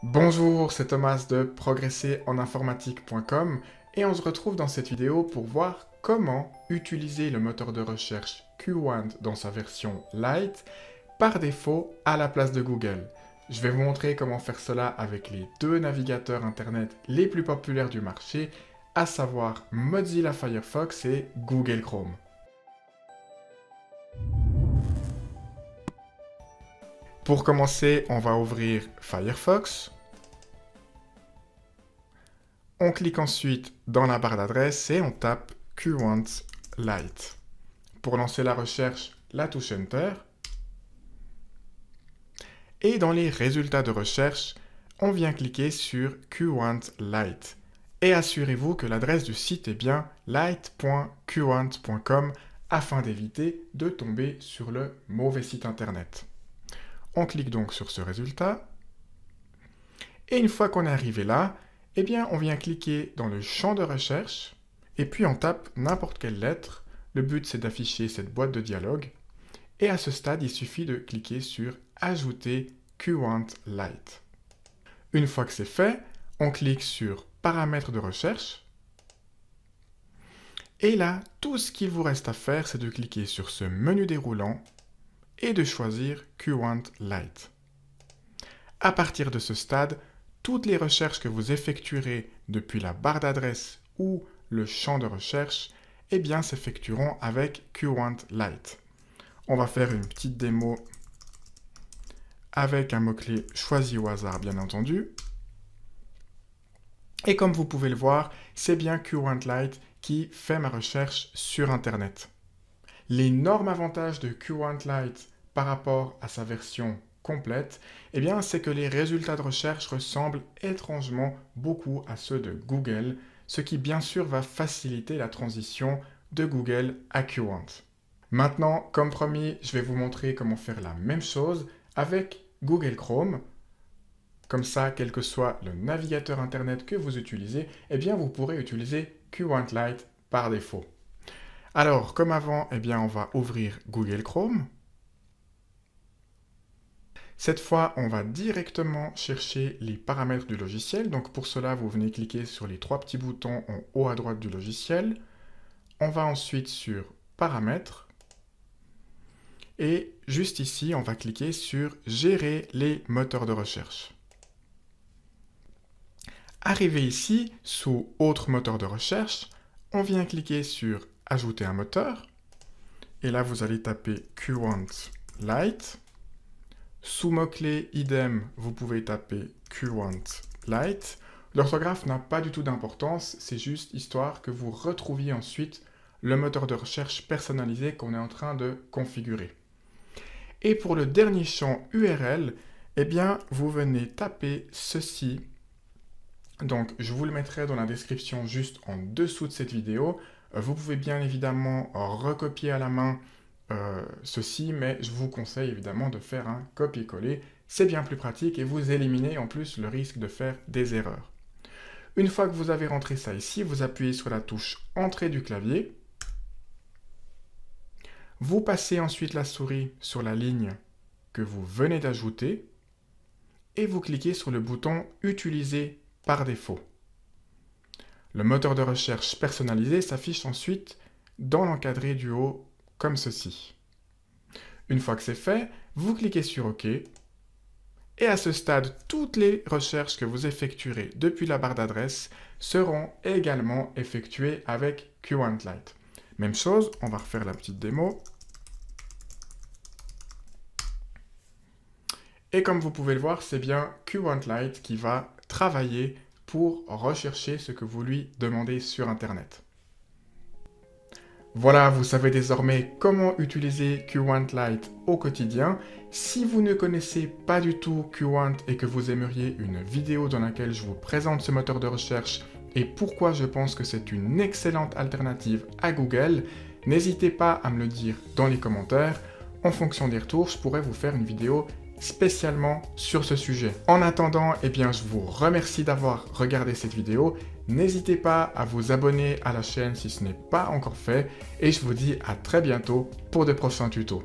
Bonjour, c'est Thomas de progressereninformatique.com et on se retrouve dans cette vidéo pour voir comment utiliser le moteur de recherche Qwant dans sa version Lite par défaut à la place de Google. Je vais vous montrer comment faire cela avec les deux navigateurs internet les plus populaires du marché, à savoir Mozilla Firefox et Google Chrome. Pour commencer, on va ouvrir Firefox. On clique ensuite dans la barre d'adresse et on tape Qwant Lite. Pour lancer la recherche, la touche Enter. Et dans les résultats de recherche, on vient cliquer sur Qwant Lite. Et assurez-vous que l'adresse du site est bien lite.qwant.com afin d'éviter de tomber sur le mauvais site internet. On clique donc sur ce résultat. Et une fois qu'on est arrivé là, eh bien, on vient cliquer dans le champ de recherche et puis on tape n'importe quelle lettre. Le but, c'est d'afficher cette boîte de dialogue. Et à ce stade, il suffit de cliquer sur « Ajouter Qwant Lite ». Une fois que c'est fait, on clique sur « Paramètres de recherche ». Et là, tout ce qu'il vous reste à faire, c'est de cliquer sur ce menu déroulant et de choisir Qwant Lite. À partir de ce stade, toutes les recherches que vous effectuerez depuis la barre d'adresse ou le champ de recherche, eh bien, s'effectueront avec Qwant Lite. On va faire une petite démo avec un mot-clé choisi au hasard, bien entendu. Et comme vous pouvez le voir, c'est bien Qwant Lite qui fait ma recherche sur Internet. L'énorme avantage de Qwant Lite par rapport à sa version complète, eh bien, c'est que les résultats de recherche ressemblent étrangement beaucoup à ceux de Google, ce qui bien sûr va faciliter la transition de Google à Qwant. Maintenant, comme promis, je vais vous montrer comment faire la même chose avec Google Chrome. Comme ça, quel que soit le navigateur internet que vous utilisez, eh bien, vous pourrez utiliser Qwant Lite par défaut. Alors, comme avant, eh bien, on va ouvrir Google Chrome. Cette fois, on va directement chercher les paramètres du logiciel. Donc pour cela, vous venez cliquer sur les trois petits boutons en haut à droite du logiciel. On va ensuite sur Paramètres. Et juste ici, on va cliquer sur Gérer les moteurs de recherche. Arrivé ici, sous Autres moteurs de recherche, on vient cliquer sur Ajouter un moteur. Et là, vous allez taper Qwant Lite. Sous mot-clé idem, vous pouvez taper Qwant Lite. L'orthographe n'a pas du tout d'importance, c'est juste histoire que vous retrouviez ensuite le moteur de recherche personnalisé qu'on est en train de configurer. Et pour le dernier champ URL, eh bien, vous venez taper ceci. Donc, je vous le mettrai dans la description juste en dessous de cette vidéo. Vous pouvez bien évidemment recopier à la main ceci, mais je vous conseille évidemment de faire un copier-coller. C'est bien plus pratique et vous éliminez en plus le risque de faire des erreurs. Une fois que vous avez rentré ça ici, vous appuyez sur la touche Entrée du clavier. Vous passez ensuite la souris sur la ligne que vous venez d'ajouter et vous cliquez sur le bouton Utiliser par défaut. Le moteur de recherche personnalisé s'affiche ensuite dans l'encadré du haut comme ceci. Une fois que c'est fait, vous cliquez sur OK. Et à ce stade, toutes les recherches que vous effectuerez depuis la barre d'adresse seront également effectuées avec Qwant Lite. Même chose, on va refaire la petite démo. Et comme vous pouvez le voir, c'est bien Qwant Lite qui va travailler pour rechercher ce que vous lui demandez sur Internet. Voilà, vous savez désormais comment utiliser Qwant Lite au quotidien. Si vous ne connaissez pas du tout Qwant et que vous aimeriez une vidéo dans laquelle je vous présente ce moteur de recherche et pourquoi je pense que c'est une excellente alternative à Google, n'hésitez pas à me le dire dans les commentaires. En fonction des retours, je pourrais vous faire une vidéo spécialement sur ce sujet. En attendant, eh bien, je vous remercie d'avoir regardé cette vidéo. N'hésitez pas à vous abonner à la chaîne si ce n'est pas encore fait et je vous dis à très bientôt pour de prochains tutos.